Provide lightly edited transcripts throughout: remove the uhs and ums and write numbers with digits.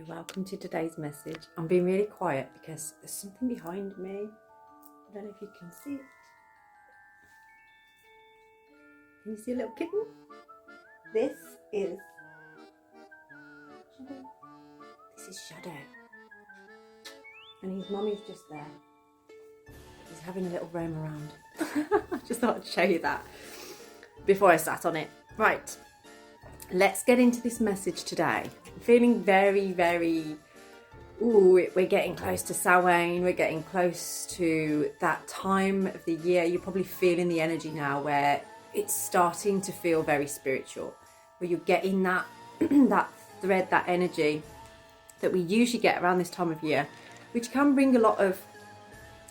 welcome to today's message. I'm being really quiet because there's something behind me. I don't know if you can see it. Can you see a little kitten? This is Shadow. This is Shadow. And his mummy's just there. He's having a little roam around. I just thought I'd show you that before I sat on it. Right, let's get into this message today. I'm feeling very, we're getting close to Samhain. We're getting close to that time of the year. You're probably feeling the energy now where it's starting to feel very spiritual, where you're getting that that thread, that energy that we usually get around this time of year, which can bring a lot of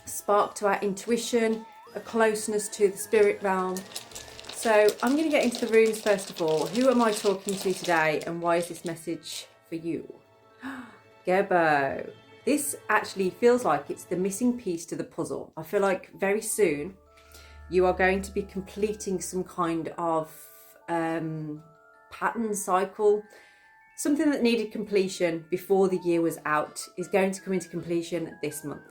spark to our intuition, a closeness to the spirit realm. So I'm going to get into the rooms first of all. Who am I talking to today and why is this message for you? Gebo. This actually feels like it's the missing piece to the puzzle. I feel like very soon you are going to be completing some kind of pattern cycle. Something that needed completion before the year was out is going to come into completion this month.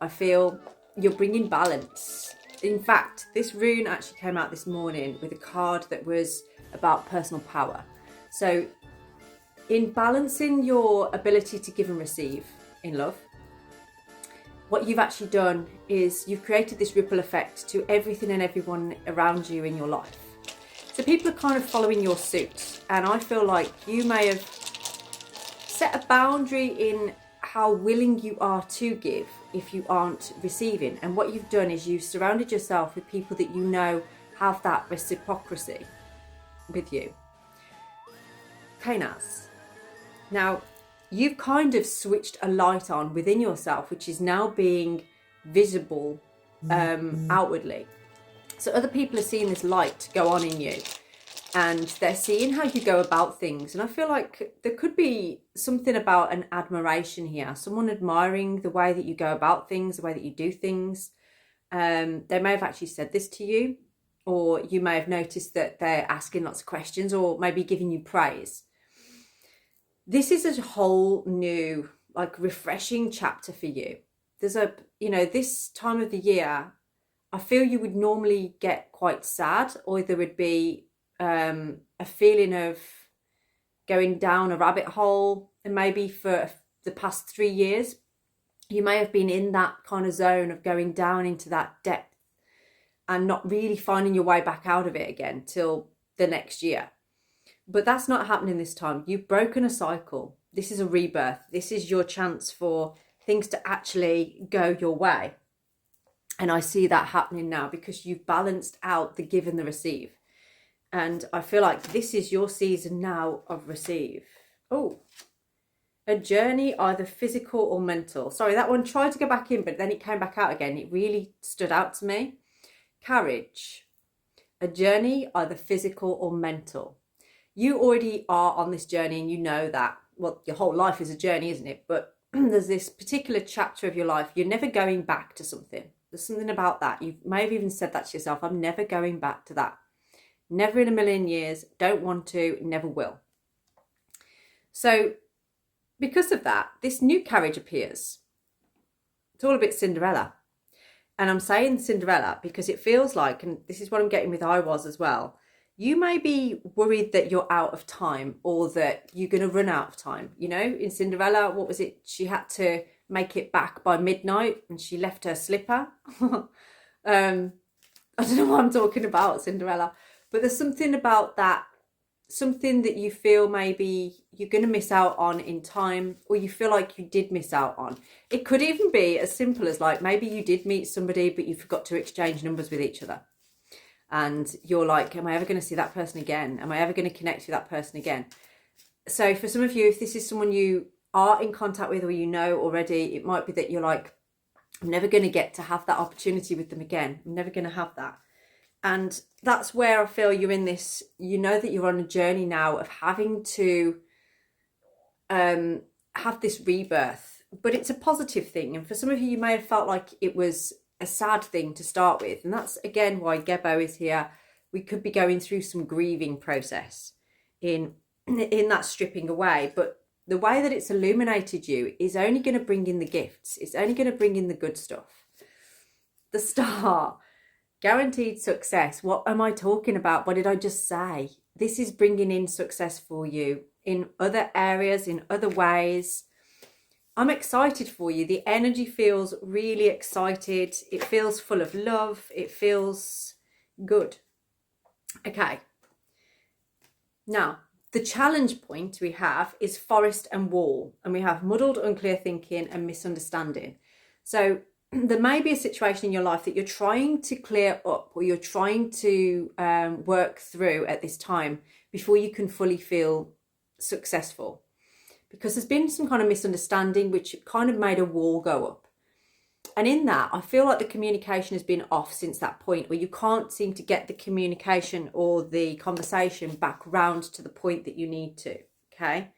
I feel you're bringing balance. In fact, this rune actually came out this morning with a card that was about personal power. So in balancing your ability to give and receive in love, what you've actually done is you've created this ripple effect to everything and everyone around you in your life. So people are kind of following your suit, and I feel like you may have set a boundary in how willing you are to give if you aren't receiving. And what you've done is you've surrounded yourself with people that you know have that reciprocity with you. Kanas. Now, you've kind of switched a light on within yourself, which is now being visible outwardly. So other people are seeing this light go on in you, and they're seeing how you go about things. And I feel like there could be something about an admiration here, someone admiring the way that you go about things, the way that you do things. They may have actually said this to you, or you may have noticed that they're asking lots of questions or maybe giving you praise. This is a whole new, like, refreshing chapter for you. There's this time of the year, I feel you would normally get quite sad, or there would be a feeling of going down a rabbit hole. And maybe for the past 3 years, you may have been in that kind of zone of going down into that depth and not really finding your way back out of it again till the next year. But that's not happening this time. You've broken a cycle. This is a rebirth. This is your chance for things to actually go your way. And I see that happening now because you've balanced out the give and the receive. And I feel like this is your season now of receive. Oh, a journey, either physical or mental. Sorry, that one tried to go back in, but then it came back out again. It really stood out to me. Carriage, a journey, either physical or mental. You already are on this journey and you know that. Well, your whole life is a journey, isn't it? But there's this particular chapter of your life. You're never going back to something. There's something about that. You may have even said that to yourself. I'm never going back to that. Never in a million years. Don't want to. Never will. So because of that, this new carriage appears. It's all a bit Cinderella. And I'm saying Cinderella because it feels like, and this is what I'm getting with I was as well, you may be worried that you're out of time or that you're going to run out of time. You know, in Cinderella, what was it? She had to make it back by midnight and she left her slipper. I don't know what I'm talking about, Cinderella. But there's something about that, something that you feel maybe you're going to miss out on in time, or you feel like you did miss out on. It could even be as simple as, like, maybe you did meet somebody, but you forgot to exchange numbers with each other. And you're like, am I ever going to see that person again? Am I ever going to connect with that person again? So for some of you, if this is someone you are in contact with or you know already, it might be that you're like, I'm never going to get to have that opportunity with them again. I'm never going to have that. And that's where I feel you're in this, you know, that you're on a journey now of having to have this rebirth. But it's a positive thing. And for some of you, you may have felt like it was a sad thing to start with. And that's, again, why Gebo is here. We could be going through some grieving process in that stripping away. But the way that it's illuminated you is only going to bring in the gifts. It's only going to bring in the good stuff. The Star, guaranteed success. What am I talking about? What did I just say? This is bringing in success for you in other areas, in other ways. I'm excited for you. The energy feels really excited. It feels full of love. It feels good. Okay. Now, the challenge point we have is forest and wall, and we have muddled, unclear thinking and misunderstanding. So there may be a situation in your life that you're trying to clear up, or you're trying to work through at this time before you can fully feel successful, because there's been some kind of misunderstanding which kind of made a wall go up. And in that, I feel like the communication has been off since that point, where you can't seem to get the communication or the conversation back round to the point that you need to. Okay.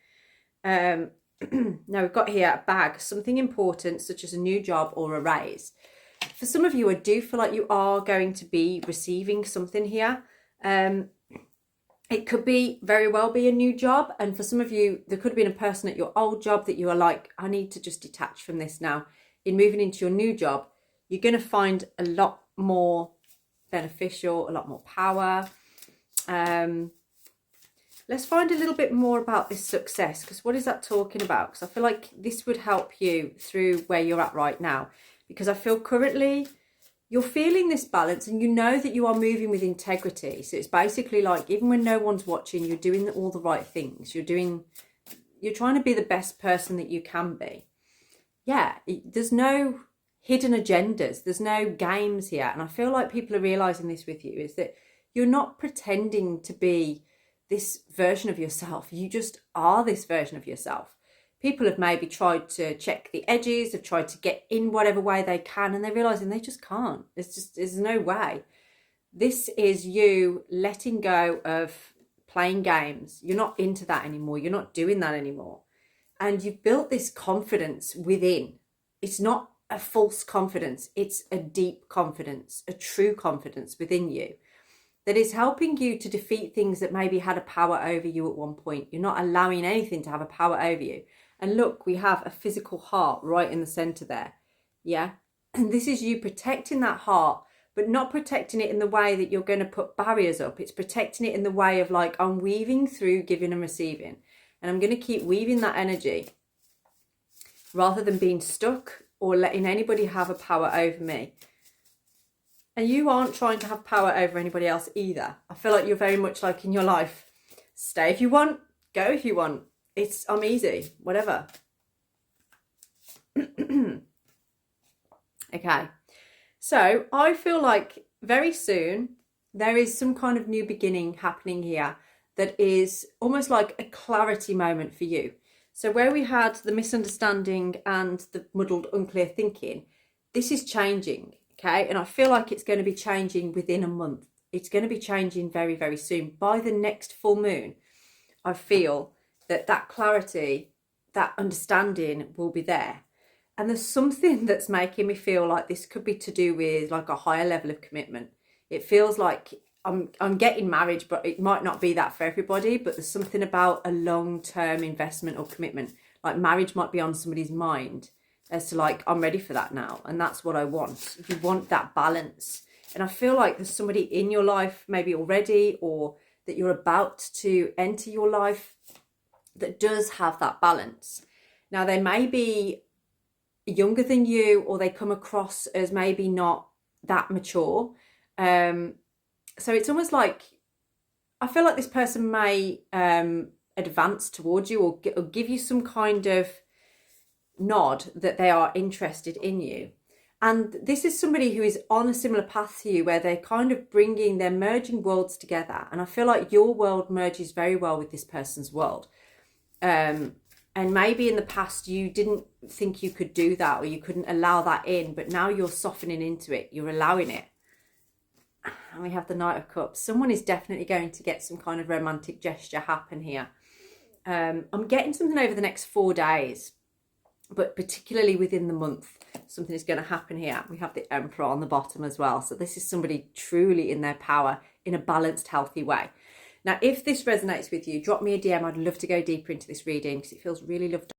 Now we've got here a bag, something important such as a new job or a raise. For some of you, I do feel like you are going to be receiving something here. It could be very well be a new job. And for some of you, there could have been a person at your old job that you are like, I need to just detach from this now. In moving into your new job, you're going to find a lot more beneficial, a lot more power. Let's find a little bit more about this success, because what is that talking about? Because I feel like this would help you through where you're at right now, because I feel currently you're feeling this balance and you know that you are moving with integrity. So it's basically like, even when no one's watching, you're doing all the right things. You're trying to be the best person that you can be. Yeah, there's no hidden agendas. There's no games here. And I feel like people are realizing this with you, is that you're not pretending to be this version of yourself. You just are this version of yourself. People have maybe tried to check the edges, have tried to get in whatever way they can, and they're realizing they just can't. There's no way. This is you letting go of playing games. You're not into that anymore. You're not doing that anymore. And you've built this confidence within. It's not a false confidence. It's a deep confidence, a true confidence within you that is helping you to defeat things that maybe had a power over you at one point. You're not allowing anything to have a power over you. And look, we have a physical heart right in the center there. Yeah. And this is you protecting that heart, but not protecting it in the way that you're going to put barriers up. It's protecting it in the way of like, I'm weaving through giving and receiving. And I'm going to keep weaving that energy rather than being stuck or letting anybody have a power over me. And you aren't trying to have power over anybody else either. I feel like you're very much like in your life, stay if you want, go if you want. I'm easy, whatever. Okay. So I feel like very soon there is some kind of new beginning happening here that is almost like a clarity moment for you. So where we had the misunderstanding and the muddled, unclear thinking, this is changing, okay? And I feel like it's going to be changing within a month. It's going to be changing very, very soon. By the next full moon, I feel that clarity, that understanding will be there. And there's something that's making me feel like this could be to do with like a higher level of commitment. It feels like I'm getting married, but it might not be that for everybody, but there's something about a long-term investment or commitment. Like marriage might be on somebody's mind as to like, I'm ready for that now. And that's what I want. You want that balance. And I feel like there's somebody in your life maybe already, or that you're about to enter your life, that does have that balance. Now they may be younger than you, or they come across as maybe not that mature. So it's almost like, I feel like this person may advance towards you or give you some kind of nod that they are interested in you. And this is somebody who is on a similar path to you, where they're kind of they're merging worlds together. And I feel like your world merges very well with this person's world. And maybe in the past you didn't think you could do that, or you couldn't allow that in, but now you're softening into it, you're allowing it. And we have the Knight of Cups. Someone is definitely going to get some kind of romantic gesture happen here. I'm getting something over the next 4 days, but particularly within the month, something is going to happen here. We have the Emperor on the bottom as well. So this is somebody truly in their power in a balanced, healthy way. Now, if this resonates with you, drop me a DM. I'd love to go deeper into this reading because it feels really loved